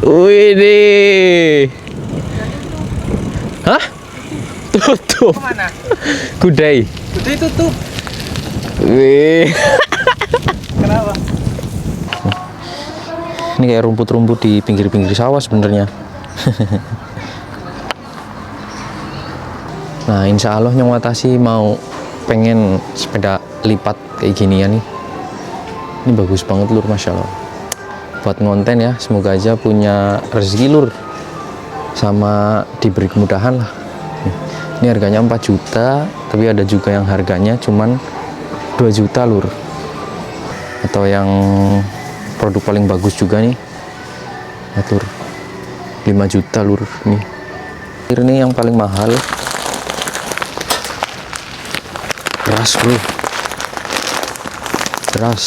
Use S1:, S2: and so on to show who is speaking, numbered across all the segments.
S1: Wih deh. Hah? Tutup.
S2: Kemana?
S1: Gudai.
S2: Udah tutup.
S1: Wih.
S2: Kenapa?
S1: Ini kayak rumput-rumput di pinggir-pinggir sawah sebenarnya. Nah, insya Allah Nyong Watasi mau pengen sepeda lipat kayak gini ya nih. Ini bagus banget lur, Masya Allah. Buat ngonten ya, semoga aja punya rezeki lur. Sama diberi kemudahan lah. Ini harganya 4 juta, tapi ada juga yang harganya cuman 2 juta lur. Atau yang produk paling bagus juga nih. Lihat lur. 5 juta lur nih. Ini yang paling mahal. Beras bro. Beras.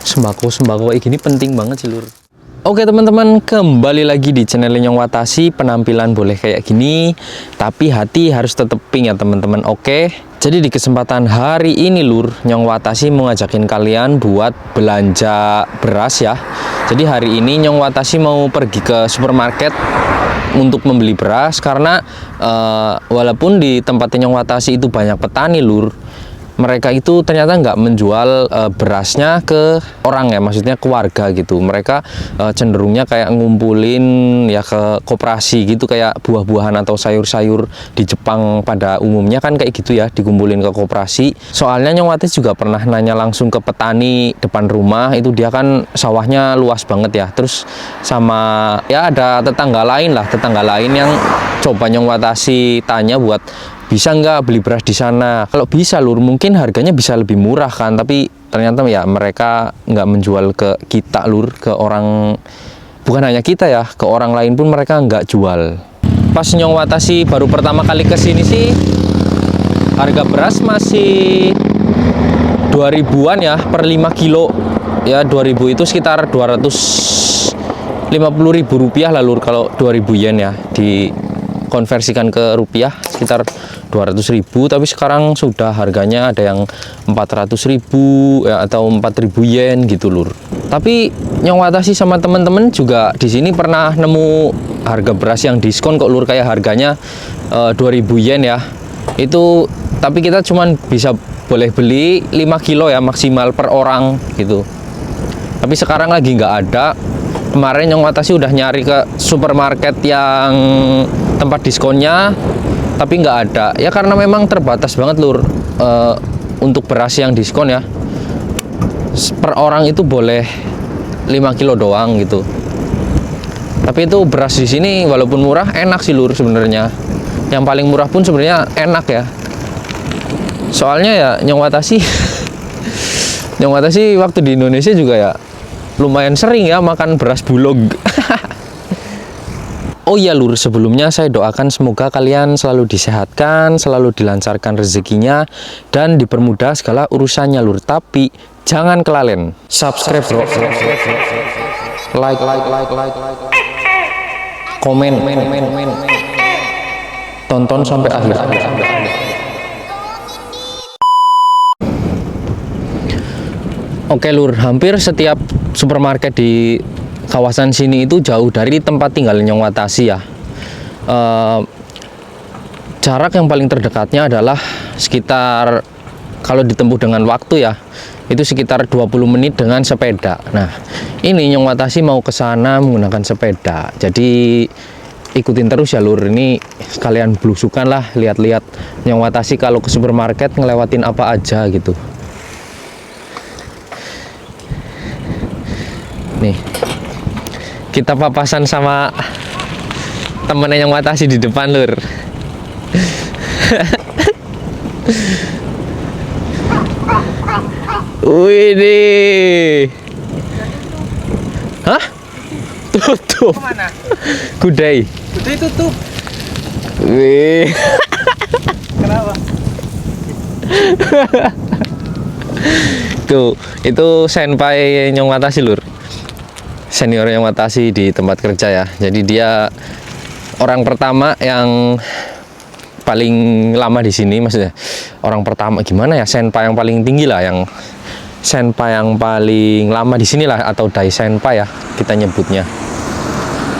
S1: Sembako kayak gini penting banget sih lur. Oke teman-teman, kembali lagi di channel Nyong Watasi. Penampilan boleh kayak gini, tapi hati harus tetep pink ya teman-teman. Oke, jadi di kesempatan hari ini lur, Nyong Watasi mau ngajakin kalian buat belanja beras ya. Jadi hari ini Nyong Watasi mau pergi ke supermarket untuk membeli beras, karena walaupun di tempatnya Nyong Watasi itu banyak petani lur, mereka itu ternyata nggak menjual berasnya ke orang ya, maksudnya ke warga gitu. Mereka cenderungnya kayak ngumpulin ya ke koperasi gitu, kayak buah-buahan atau sayur-sayur di Jepang pada umumnya kan kayak gitu ya, dikumpulin ke koperasi. Soalnya Nyong Watasi juga pernah nanya langsung ke petani depan rumah, itu dia kan sawahnya luas banget ya. Terus sama ya ada tetangga lain yang coba Nyong Watasi tanya buat bisa nggak beli beras di sana. Kalau bisa lur, mungkin harganya bisa lebih murah kan, tapi ternyata ya mereka nggak menjual ke kita lur, ke orang, bukan hanya kita ya, ke orang lain pun mereka nggak jual. Pas Nyong Watasi baru pertama kali kesini sih, harga beras masih 2000-an ya per 5 kilo ya. 2000 itu sekitar 250.000 rupiah lah lur, kalau 2000 yen ya dikonversikan ke rupiah sekitar 200.000, tapi sekarang sudah harganya ada yang 400.000 ya, atau 4.000 yen gitu lur. Tapi Nyong Watasi sama temen-temen juga di sini pernah nemu harga beras yang diskon kok lur, kayak harganya 2.000 yen ya. Itu tapi kita cuman bisa boleh beli 5 kilo ya maksimal per orang gitu. Tapi sekarang lagi nggak ada. Kemarin Nyong Watasi udah nyari ke supermarket yang tempat diskonnya, tapi nggak ada ya, karena memang terbatas banget lur untuk beras yang diskon ya. Per orang itu boleh 5 kilo doang gitu. Tapi itu beras di sini walaupun murah enak sih lur sebenarnya. Yang paling murah pun sebenarnya enak ya. Soalnya ya Nyong Watasi Nyong Watasi waktu di Indonesia juga ya lumayan sering ya makan beras bulog. Oh iya lur, sebelumnya saya doakan semoga kalian selalu disehatkan, selalu dilancarkan rezekinya, dan dipermudah segala urusannya lur. Tapi jangan kelalen subscribe bro, like, komen, tonton sampai akhir. Oke lur, hampir setiap supermarket di kawasan sini itu jauh dari tempat tinggal Nyong Watasi ya. Jarak yang paling terdekatnya adalah sekitar, kalau ditempuh dengan waktu ya, itu sekitar 20 menit dengan sepeda. Nah, ini Nyong Watasi mau ke sana menggunakan sepeda. Jadi ikutin terus ya lur, ini sekalian belusukan lah, lihat-lihat Nyong Watasi kalau ke supermarket ngelewatin apa aja gitu. Nih, kita papasan sama temennya Nyong Watasi di depan lur. Wih deh. Hah? Tutup.
S2: Kemana?
S1: Gudai.
S2: Udah tutup.
S1: Wih.
S2: Kenapa?
S1: Tuh, itu senpai Nyong Watasi lur. Senior Nyong Watasi di tempat kerja ya. Jadi dia orang pertama yang paling lama di sini, maksudnya orang pertama gimana ya, senpai yang paling tinggi lah, yang senpa yang paling lama di sini lah, atau dai senpa ya kita nyebutnya.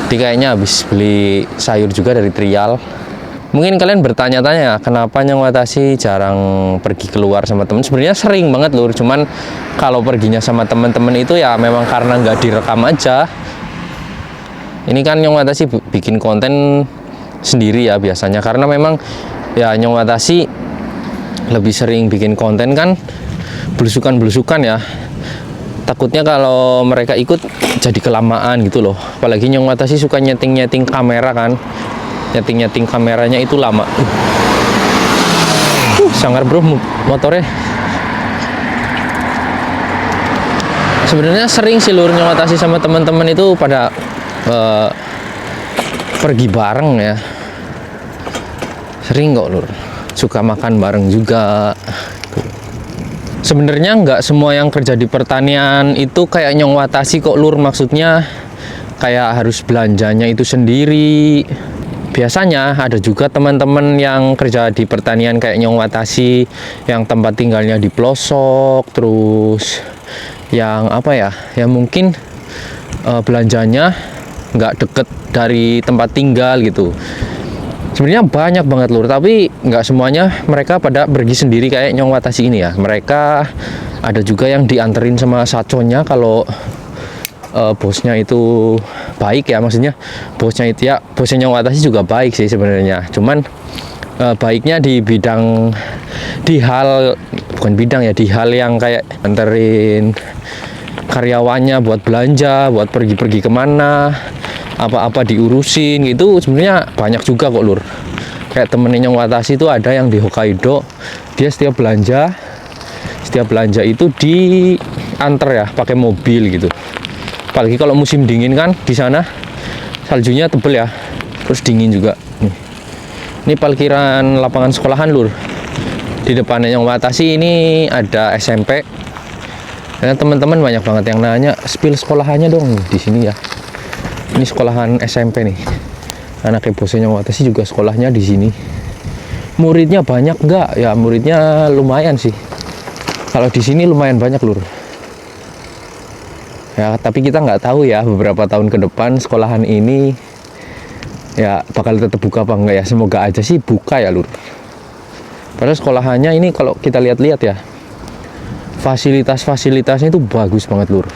S1: Jadi kayaknya habis beli sayur juga dari trial. Mungkin kalian bertanya-tanya kenapa Nyong Watashi jarang pergi keluar sama temen. Sebenarnya sering banget lur, cuman kalau perginya sama temen-temen itu ya memang karena nggak direkam aja. Ini kan Nyong Watashi bikin konten sendiri ya biasanya, karena memang ya Nyong Watashi lebih sering bikin konten kan belusukan-belusukan ya. Takutnya kalau mereka ikut jadi kelamaan gitu loh. Apalagi Nyong Watashi suka nyeting-nyeting kamera kan. Nyeting-nyeting kameranya itu lama. Sangar bro motornya. Sebenarnya sering sih lur Nyong Watashi sama teman-teman itu pada pergi bareng ya. Sering kok lur. Suka makan bareng juga. Sebenarnya nggak semua yang kerja di pertanian itu kayak Nyong Watashi kok lur. Maksudnya kayak harus belanjanya itu sendiri. Biasanya ada juga teman-teman yang kerja di pertanian kayak Nyong Watashi yang tempat tinggalnya di pelosok, terus yang apa ya, yang mungkin belanjanya nggak deket dari tempat tinggal gitu. Sebenarnya banyak banget lur, tapi nggak semuanya mereka pada pergi sendiri kayak Nyong Watashi ini ya. Mereka ada juga yang dianterin sama saconya kalau bosnya itu baik ya, maksudnya bosnya itu ya, bosnya Nyong Watashi juga baik sih sebenarnya. Cuman baiknya di bidang, di hal, bukan bidang ya, di hal yang kayak anterin karyawannya buat belanja, buat pergi-pergi kemana, apa-apa diurusin gitu. Sebenarnya banyak juga kok lur. Kayak temennya Nyong Watashi itu ada yang di Hokkaido, dia setiap belanja itu diantar ya pakai mobil gitu. Apalagi kalau musim dingin kan di sana saljunya tebel ya, terus dingin juga. Ini parkiran lapangan sekolahan lur. Di depannya Nyong Watashi ini ada SMP. Karena teman-teman banyak banget yang nanya spill sekolahannya dong di sini ya. Ini sekolahan SMP nih. Anaknya bosnya Nyong Watashi juga sekolahnya di sini. Muridnya banyak nggak? Ya muridnya lumayan sih. Kalau di sini lumayan banyak lur. Ya tapi kita nggak tahu ya beberapa tahun ke depan sekolahan ini ya bakal tetap buka apa enggak ya. Semoga aja sih buka ya lur. Padahal sekolahannya ini kalau kita lihat-lihat ya, fasilitasnya itu bagus banget lur.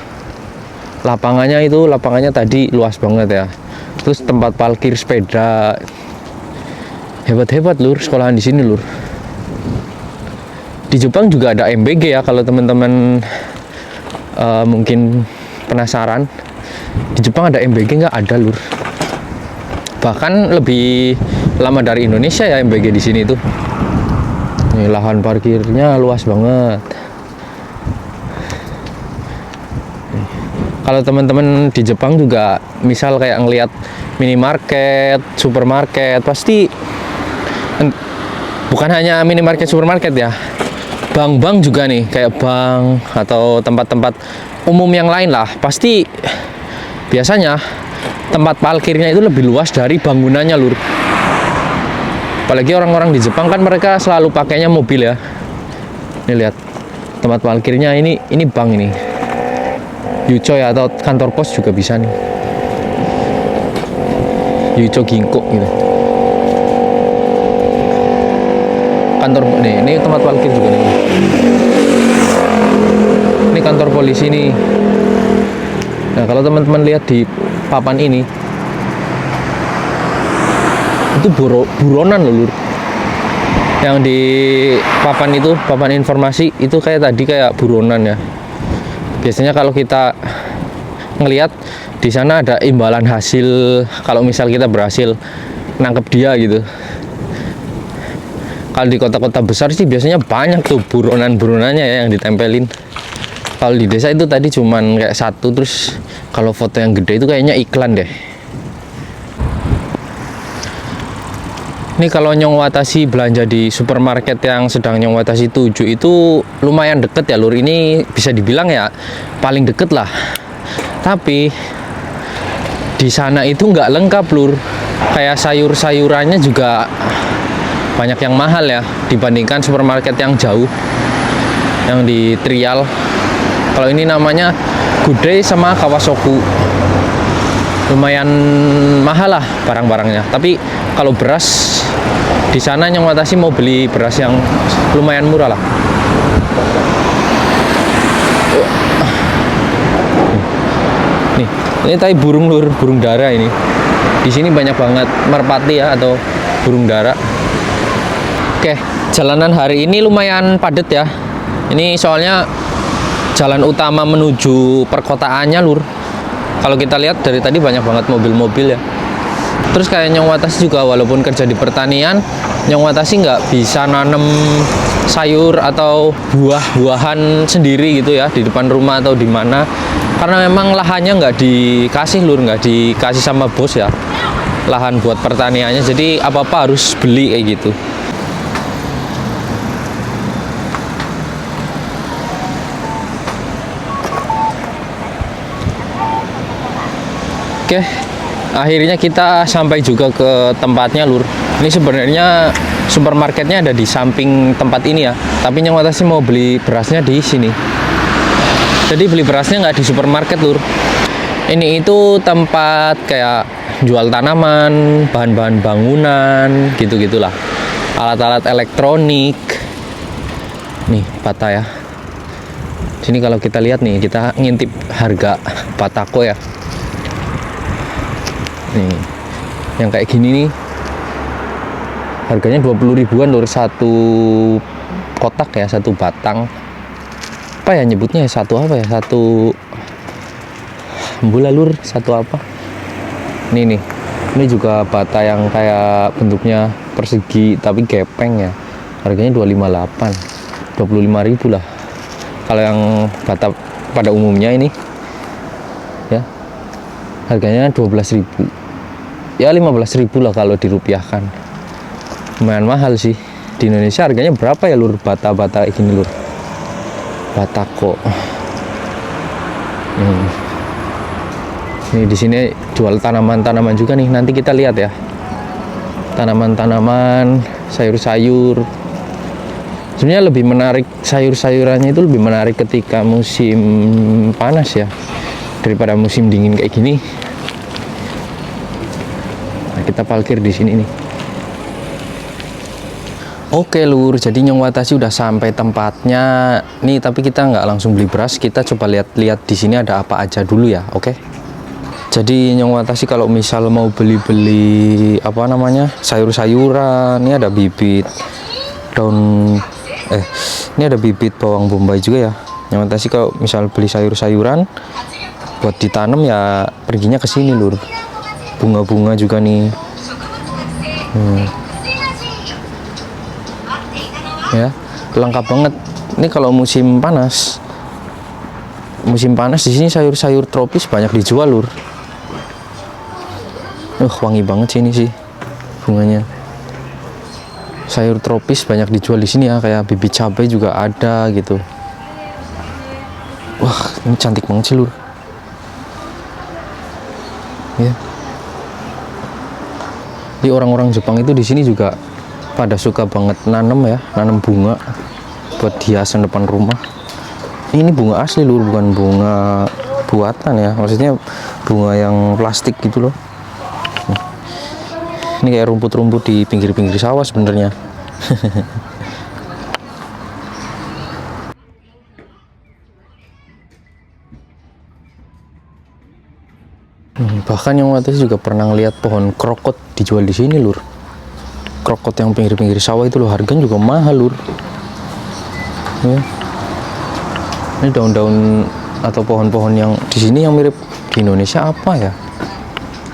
S1: Lapangannya tadi luas banget ya. Terus tempat parkir sepeda hebat-hebat lur sekolahan di sini lur. Di Jepang juga ada MBG ya, kalau teman-teman mungkin penasaran. Di Jepang ada MBG nggak? Ada lur. Bahkan lebih lama dari Indonesia ya MBG di sini tuh. Nih, lahan parkirnya luas banget. Kalau teman-teman di Jepang juga misal kayak ngelihat minimarket, supermarket, pasti bukan hanya minimarket, supermarket ya, bank-bank juga nih, kayak bank atau tempat-tempat umum yang lain lah, pasti biasanya tempat parkirnya itu lebih luas dari bangunannya lur. Apalagi orang-orang di Jepang kan mereka selalu pakainya mobil ya. Ini lihat tempat parkirnya, ini bank ini. Yucho ya, atau kantor pos juga bisa nih. Yucho Ginko gitu. Kantor nih, ini tempat parkir juga nih. Ini kantor polisi nih. Nah, kalau teman-teman lihat di papan ini, itu buronan loh lur. Yang di papan itu, papan informasi itu kayak tadi kayak buronan ya. Biasanya kalau kita ngelihat di sana ada imbalan hasil kalau misal kita berhasil nangkep dia gitu. Kalau di kota-kota besar sih biasanya banyak tuh buronan-buronannya ya yang ditempelin. Kalau di desa itu tadi cuman kayak satu, terus kalau foto yang gede itu kayaknya iklan deh. Ini kalau Nyong Watashi belanja di supermarket yang sedang Nyong Watashi tuju itu lumayan deket ya lur. Ini bisa dibilang ya paling deket lah. Tapi di sana itu nggak lengkap lur. Kayak sayur-sayurannya juga banyak yang mahal ya dibandingkan supermarket yang jauh, yang di trial. Kalau ini namanya Gudai sama Kawasoku. Lumayan mahal lah barang-barangnya. Tapi kalau beras di sana Nyong Watashi mau beli beras yang lumayan murah lah. Nih, ini tadi burung lur, burung dara ini. Di sini banyak banget merpati ya atau burung dara. Oke, jalanan hari ini lumayan padat ya. Ini soalnya jalan utama menuju perkotaannya lur. Kalau kita lihat dari tadi banyak banget mobil-mobil ya. Terus kayak Nyong Watashi juga walaupun kerja di pertanian, Nyong Watashi nggak bisa nanam sayur atau buah-buahan sendiri gitu ya di depan rumah atau di mana. Karena memang lahannya nggak dikasih lur, nggak dikasih sama bos ya. Lahan buat pertaniannya, jadi apa-apa harus beli kayak gitu. Oke, akhirnya kita sampai juga ke tempatnya lur. Ini sebenarnya supermarketnya ada di samping tempat ini ya. Tapi Nyong Watashi mau beli berasnya di sini. Jadi beli berasnya nggak di supermarket lur. Ini itu tempat kayak jual tanaman, bahan-bahan bangunan, gitu-gitulah. Alat-alat elektronik. Nih bata ya. Sini kalau kita lihat nih, kita ngintip harga batako ya. Nih, yang kayak gini nih harganya 20 ribuan lur, satu kotak ya, satu batang. Apa ya nyebutnya ya, satu apa ya, satu bola lur, satu apa. Ini juga bata yang kayak bentuknya persegi tapi gepeng ya, harganya 258, 25 ribu lah. Kalau yang bata pada umumnya ini ya harganya 12 ribu ya, 15 ribu lah kalau dirupiahkan. Lumayan mahal sih. Di Indonesia harganya berapa ya lur bata-bata kayak gini lur, batako. Nih di sini jual tanaman-tanaman juga nih, nanti kita lihat ya. Tanaman-tanaman, sayur-sayur. Sebenarnya lebih menarik, sayur-sayurannya itu lebih menarik ketika musim panas ya, daripada musim dingin kayak gini. Nah, kita parkir di sini nih. Oke lur, jadi Nyong Watashi udah sampai tempatnya nih, tapi kita nggak langsung beli beras, kita coba lihat-lihat di sini ada apa aja dulu ya. Oke. Jadi Nyong Watashi kalau misal mau beli apa namanya sayur-sayuran, ini ada bibit daun ini ada bibit bawang bombay juga ya. Nyong Watashi kalau misal beli sayur-sayuran buat ditanam ya perginya ke sini lur. Bunga-bunga juga nih. Ya, lengkap banget. Ini kalau musim panas di sini sayur-sayur tropis banyak dijual lur. Wangi banget sih ini sih bunganya. Sayur tropis banyak dijual di sini ya, kayak bibit cabai juga ada gitu. Wah, ini cantik banget sih lur. Ya. Di orang-orang Jepang itu di sini juga pada suka banget nanam ya, nanam bunga buat hiasan depan rumah. Ini bunga asli lur, bukan bunga buatan ya, maksudnya bunga yang plastik gitu loh. Ini kayak rumput-rumput di pinggir-pinggir sawah sebenarnya. Bahkan yang Watashi juga pernah lihat pohon krokot dijual di sini lur. Krokot yang pinggir-pinggir sawah itu loh, harganya juga mahal lur. Ya. Ini daun-daun atau pohon-pohon yang di sini yang mirip di Indonesia apa ya?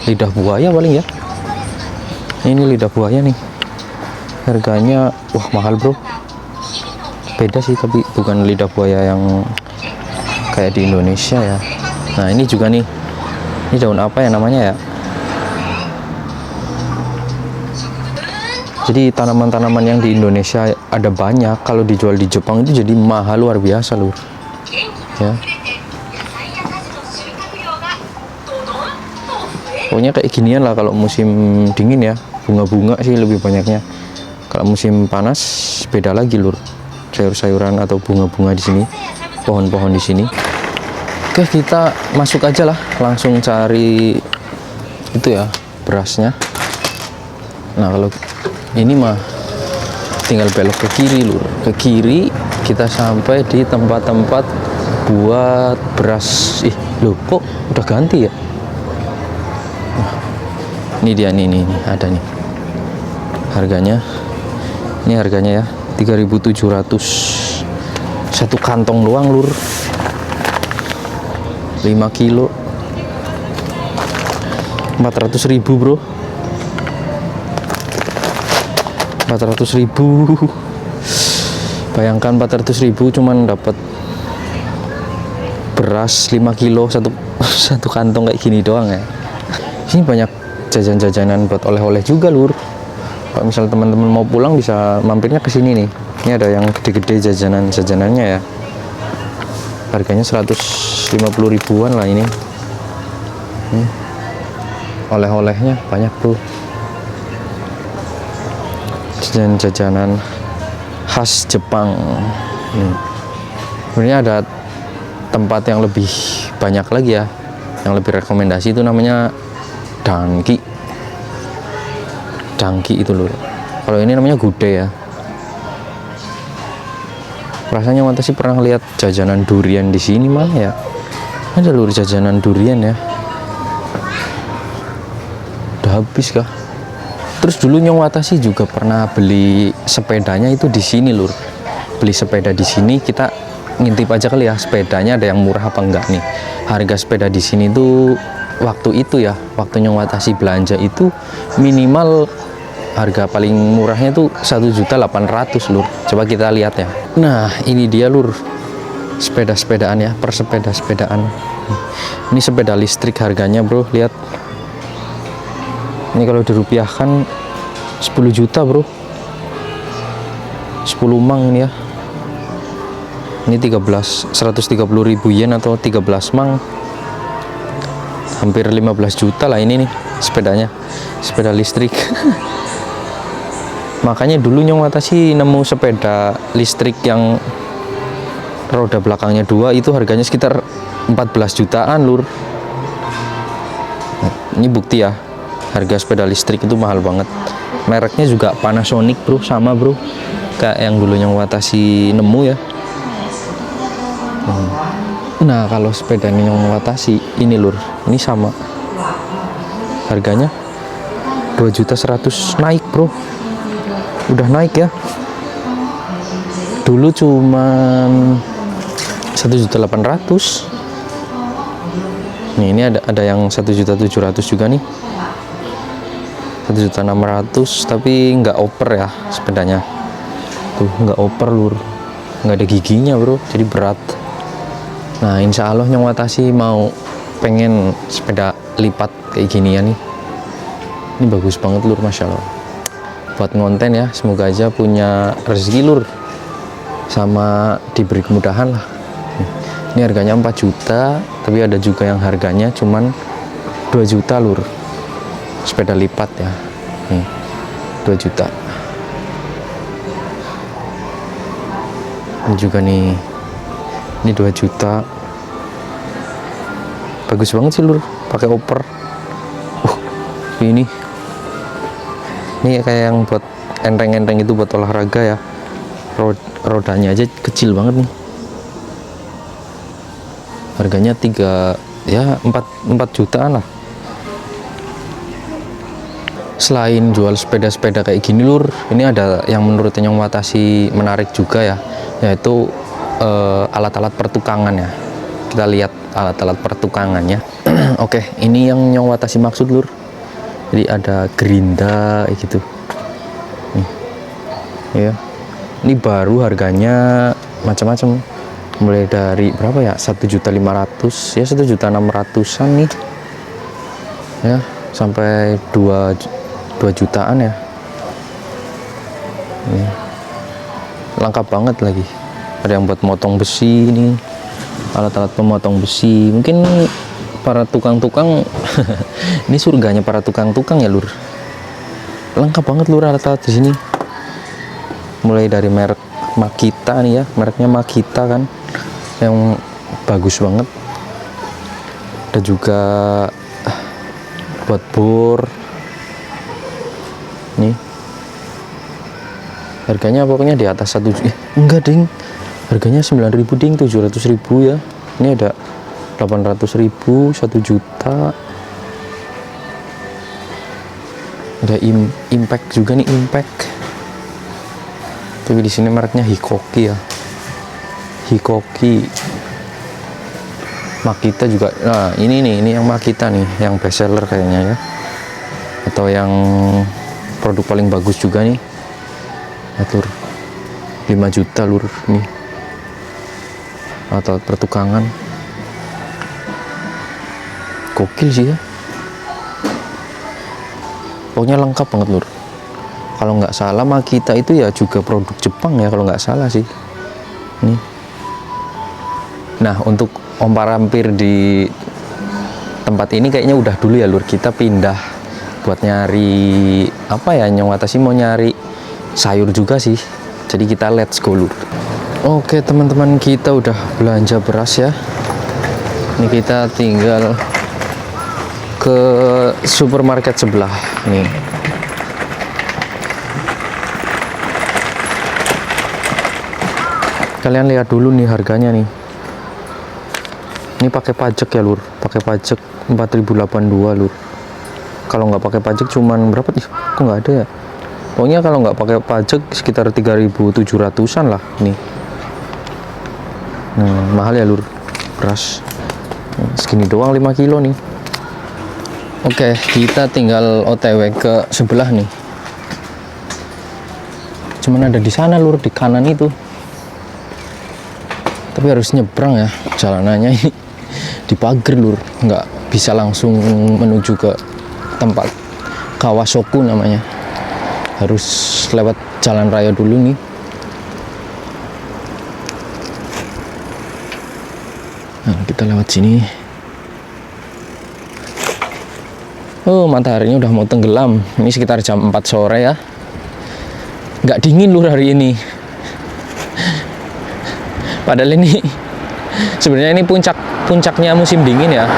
S1: Lidah buaya paling ya. Ini lidah buaya nih. Harganya wah mahal bro. Beda sih, tapi bukan lidah buaya yang kayak di Indonesia ya. Nah ini juga nih. Ini daun apa ya namanya ya? Jadi tanaman-tanaman yang di Indonesia ada banyak, kalau dijual di Jepang itu jadi mahal luar biasa lur. Ya. Pokoknya kayak ginian lah kalau musim dingin ya, bunga-bunga sih lebih banyaknya. Kalau musim panas beda lagi lur. Sayur-sayuran atau bunga-bunga di sini, pohon-pohon di sini. Oke, kita masuk aja lah, langsung cari itu ya, berasnya. Nah, kalau ini mah tinggal belok ke kiri lur. Ke kiri kita sampai di tempat-tempat buat beras. Ih, loh kok udah ganti ya? Nah, ini dia nih, ada nih. Harganya. Ini harganya ya, 3.700. Satu kantong doang lur. 5 kilo 400.000 bro, 400.000. Bayangkan 400.000 cuman dapat beras 5 kilo satu kantong kayak gini doang ya. Ini banyak jajan-jajanan buat oleh-oleh juga lur. Kalau misal teman-teman mau pulang bisa mampirnya ke sini nih. Ini ada yang gede-gede jajanannya ya. Harganya 150 ribuan lah ini. Oleh-olehnya banyak bro. Jajanan khas Jepang. Sebenarnya ada tempat yang lebih banyak lagi ya, yang lebih rekomendasi itu namanya Danki itu loh. Kalau ini namanya Gude ya. Rasanya Wata sih pernah lihat jajanan durian di sini mana ya? Ada lur jajanan durian ya. Udah habis kah? Terus dulu Nyong Wata sih juga pernah beli sepedanya itu di sini lur. Beli sepeda di sini, kita ngintip aja kali ya sepedanya ada yang murah apa enggak nih. Harga sepeda di sini tuh waktu itu ya, waktu Nyong Wata sih belanja itu minimal harga paling murahnya tuh 1.800.000 lur. Coba kita lihat ya. Nah, ini dia lur. Sepeda-sepedaan ya, persepeda-sepedaan. Ini sepeda listrik harganya, bro. Lihat. Ini kalau dirupiahkan 10 juta, bro. 10 mang ini ya. Ini 130.000 yen atau 13 mang. Hampir 15 juta lah ini nih sepedanya. Sepeda listrik. Makanya dulu Nyong Wata sih nemu sepeda listrik yang roda belakangnya 2 itu harganya sekitar 14 jutaan lur. Ini bukti ya, harga sepeda listrik itu mahal banget. Mereknya juga Panasonic bro, sama bro kayak yang dulu Nyong Wata sih nemu ya. Nah, kalau sepeda Nyong Wata sih ini lur, ini sama harganya 2.100.000 naik bro. Udah naik ya. Dulu cuman 1.800.000. Nih, ini ada yang 1.700.000 juga nih. 1.600.000 tapi nggak oper ya sepedanya. Tuh nggak oper lur. Nggak ada giginya bro, jadi berat. Nah, insya Allah Nyong Wata sih mau pengen sepeda lipat kayak gini ya nih. Ini bagus banget lur, masya Allah. Buat ngonten ya, semoga aja punya rezeki lur sama diberi kemudahan lah. Ini harganya 4 juta, tapi ada juga yang harganya cuman 2 juta lur. Sepeda lipat ya. Nih, 2 juta. Ini juga nih. Ini 2 juta. Bagus banget sih lur, pakai oper. Ini kayak yang buat enteng-enteng itu buat olahraga ya. Rodanya aja kecil banget nih. Harganya 4 jutaan lah. Selain jual sepeda-sepeda kayak gini lur, ini ada yang menurut Nyong Wata sih menarik juga ya, yaitu alat-alat pertukangan ya. Kita lihat alat-alat pertukangannya. Oke, ini yang Nyong Wata sih maksud lur. Jadi ada gerinda gitu nih ya. Ini baru harganya macam-macam, mulai dari berapa ya, 1.500.000 ya, 1.600.000-an nih ya, sampai 2 jutaan ya. Ini lengkap banget lagi. Ada yang buat motong besi nih, alat-alat pemotong besi. Mungkin para tukang-tukang ini surganya para tukang-tukang ya lur. Lengkap banget lur alat-alat di sini. Mulai dari merek Makita nih ya, mereknya Makita kan, yang bagus banget. Ada juga buat bor. Nih. Harganya pokoknya di atas 1 juta. Enggak, ding. Harganya 9.000, ding. 700.000 ya. Ini ada 800.000, 1 juta. Ada impact juga nih, impact. Tapi di sini mereknya Hikoki ya. Hikoki. Makita juga. Nah, ini yang Makita nih, yang best seller kayaknya ya. Atau yang produk paling bagus juga nih. Lihat, lur. 5 juta, lur, nih. Atau pertukangan. Gokil sih ya. Pokoknya lengkap banget, lur. Kalau nggak salah Makita itu ya juga produk Jepang ya, kalau nggak salah sih. Nih. Nah, untuk ompar-ampir di tempat ini kayaknya udah dulu ya, lur. Kita pindah buat nyari apa ya, Nyong Watashi mau nyari sayur juga sih. Jadi kita let's go, lur. Oke, teman-teman, kita udah belanja beras ya. Ini kita tinggal ke supermarket sebelah nih. Kalian lihat dulu nih harganya nih. Ini pakai pajak ya, lur. Pakai pajak 4.082, lur. Kalau nggak pakai pajak cuman berapa nih? Kok nggak ada ya? Pokoknya kalau nggak pakai pajak sekitar 3.700-an lah nih. Mahal ya, lur. Beras. Segini doang 5 kilo nih. Oke, kita tinggal OTW ke sebelah nih. Cuman ada di sana, lur, di kanan itu. Tapi harus nyebrang ya, jalanannya ini dipagar, lur. Nggak bisa langsung menuju ke tempat Kawasoku namanya. Harus lewat jalan raya dulu nih. Nah, kita lewat sini. Oh, mataharinya udah mau tenggelam. Ini sekitar jam 4 sore ya. Nggak dingin, lur, hari ini. Padahal ini sebenarnya ini puncaknya musim dingin ya.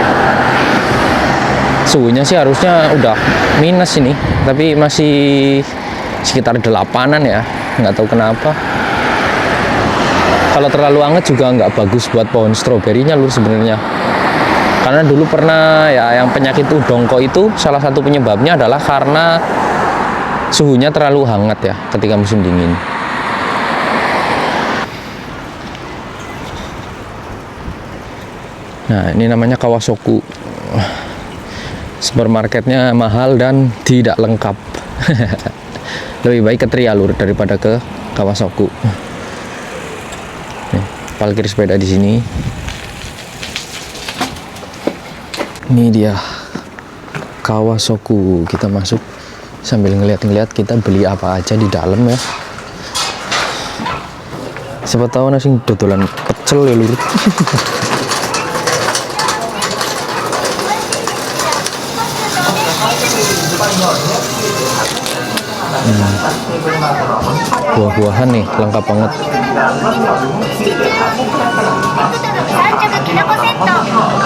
S1: Suhunya sih harusnya udah minus ini, tapi masih sekitar 8-an ya. Nggak tahu kenapa. Kalau terlalu hangat juga nggak bagus buat pohon stroberinya, lur, sebenarnya. Karena dulu pernah ya, yang penyakit udongko itu salah satu penyebabnya adalah karena suhunya terlalu hangat ya ketika musim dingin. Nah, ini namanya Kawasoku. Supermarketnya mahal dan tidak lengkap. Lebih baik ke Tria, lur, daripada ke Kawasoku. Nih, parkir sepeda di sini. Ini dia Kawasoku. Kita masuk sambil ngeliat-ngeliat kita beli apa aja di dalam ya. Siapa tahu nasi dodolan pecel ya, lur. Buah-buahan nih lengkap banget.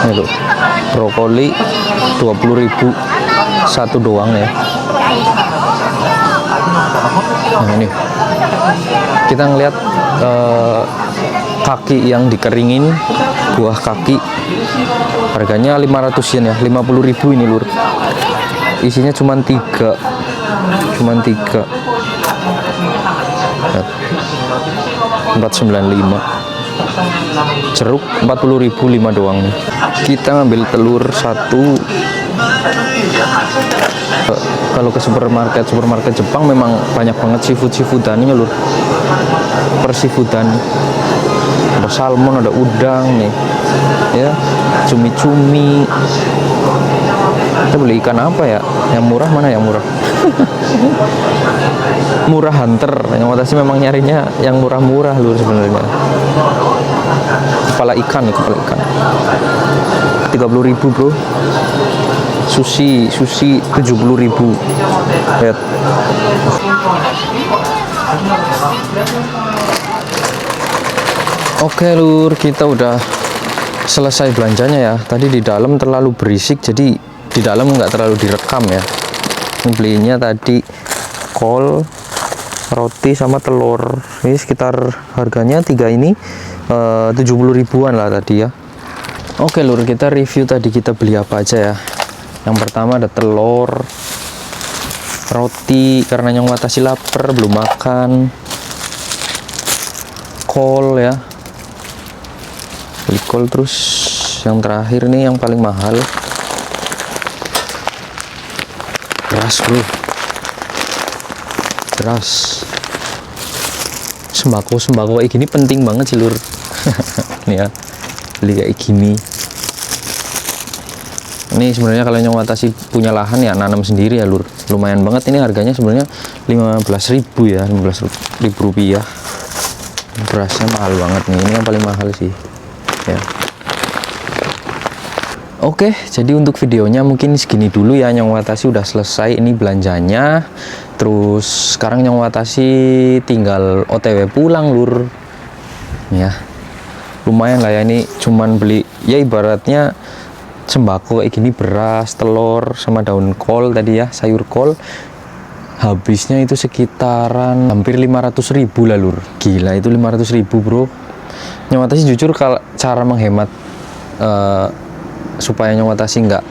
S1: Ini tuh brokoli 20.000 satu doang ya. Nah, ini kita ngeliat kaki yang dikeringin, buah kaki, harganya 500 yen ya, 50.000 ini, lur. Isinya cuman 3. Lihat. 495. Jeruk 40.000 5 doang nih. Kita ngambil telur 1. Kalau ke supermarket Jepang memang banyak banget seafood-seafoodannya, lur. Perseafoodan. Ada salmon, ada udang nih. Ya, cumi-cumi. Kita beli ikan apa ya? Yang murah mana yang murah? Murah hunter. Yang Watashi memang nyarinya yang murah-murah, lur, sebenarnya. Kepala ikan nih, kepala ikan. 30.000, bro. Sushi 70.000. Lihat. Oke, lur, kita udah selesai belanjanya ya. Tadi di dalam terlalu berisik, jadi di dalam nggak terlalu direkam ya. Ini belinya tadi kol, roti sama telur. Ini sekitar harganya 3 ini 70 ribuan lah tadi ya. Oke lur, kita review tadi kita beli apa aja ya. Yang pertama ada telur, roti karena yang Watashi lapar belum makan, kol ya, beli kol. Terus yang terakhir nih yang paling mahal, beras bro, beras. Sembako kayak gini penting banget sih lur. Nih ya, beli kayak gini. Ini sebenarnya kalau yang Watashi punya lahan ya nanam sendiri ya lur. Lumayan banget ini harganya sebenarnya 15.000 ya, 15.000 rupiah. Berasnya mahal banget nih. Ini yang paling mahal sih. Ya. Oke, jadi untuk videonya mungkin segini dulu ya. Yang Watashi udah selesai ini belanjanya. Terus sekarang yang Watashi tinggal OTW pulang lur. Ya. Lumayan lah ya, ini cuman beli ya ibaratnya sembako kayak gini, beras, telur, sama daun kol tadi ya, sayur kol. Habisnya itu sekitaran hampir 500.000 lah lur. Gila itu 500.000 bro. Nyawatashi jujur kalau cara menghemat supaya Nyawatashi nggak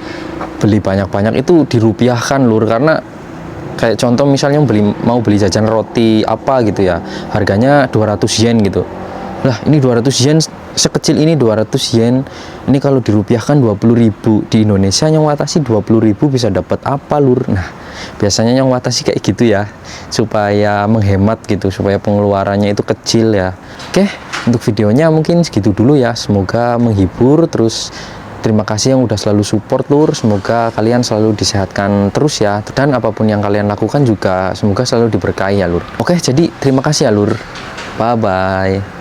S1: beli banyak-banyak itu dirupiahkan lur. Karena kayak contoh misalnya mau beli jajan roti apa gitu ya, harganya 200 yen gitu. Lah ini 200 yen, sekecil ini 200 yen, ini kalau dirupiahkan 20.000 di Indonesia. Yang Watashi 20.000 bisa dapat apa lur? Nah biasanya yang Watashi kayak gitu ya, supaya menghemat gitu, supaya pengeluarannya itu kecil ya. Oke, untuk videonya mungkin segitu dulu ya, semoga menghibur. Terus terima kasih yang udah selalu support lur, semoga kalian selalu disehatkan terus ya, dan apapun yang kalian lakukan juga semoga selalu diberkahi ya lur. Oke, jadi terima kasih ya lur, bye bye.